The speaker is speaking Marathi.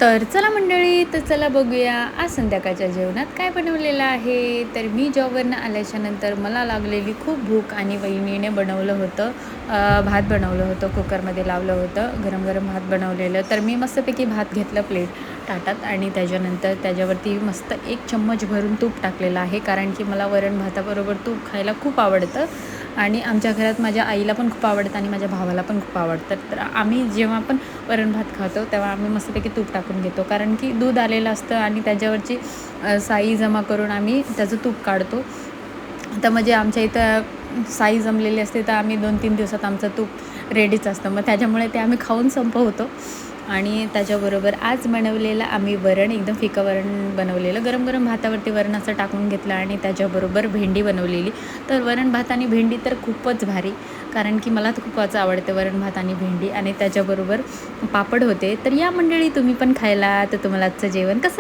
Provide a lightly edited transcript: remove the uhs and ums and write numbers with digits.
तर चला मंडळी, तर चला बघूया आज संध्याकाळच्या जेवणात काय बनवलेलं आहे. तर मी जॉबवरनं आल्याच्यानंतर मला लागलेली खूप भूक आणि वहिनीने बनवलं होतं, भात बनवलं होतं, कुकरमध्ये लावलं होतं, गरम गरम भात बनवलेलं. तर मी मस्तपैकी भात घेतलं प्लेट ताटात आणि त्याच्यानंतर त्याच्यावरती मस्त एक चम्मच भरून तूप टाकलेलं आहे, कारण की मला वरण भाताबरोबर तूप खायला खूप आवडतं आणि आमच्या घरात माझ्या आईला पण खूप आवडतं आणि माझ्या भावाला पण खूप आवडतं. तर आम्ही जेव्हा पण वरण भात खातो तेव्हा आम्ही मस्तपैकी तूप टाकून घेतो, कारण की दूध आलेलं असतं आणि त्याच्यावरची साई जमा करून आम्ही त्याचं तूप काढतो. तर म्हणजे आमच्या इथं साई जमलेली असते, तर आम्ही 2-3 दिवसात आमचं तूप रेडीच असतं. मग त्याच्यामुळे ते आम्ही खाऊन संपवतो. आणि त्याच्याबरोबर आज बनवलेलं आम्ही वरण, एकदम फिकं वरण बनवलेलं. गरम गरम भातावरती वरण असं टाकून घेतलं आणि त्याच्याबरोबर भेंडी बनवलेली. तर वरण भात आणि भेंडी तर खूपच भारी, कारण की मला तर खूपच आवडते वरण भात आणि भेंडी. आणि त्याच्याबरोबर पापड होते. तर या मंडळी, तुम्ही पण खायला. तर तुम्हाला आजचं जेवण कसं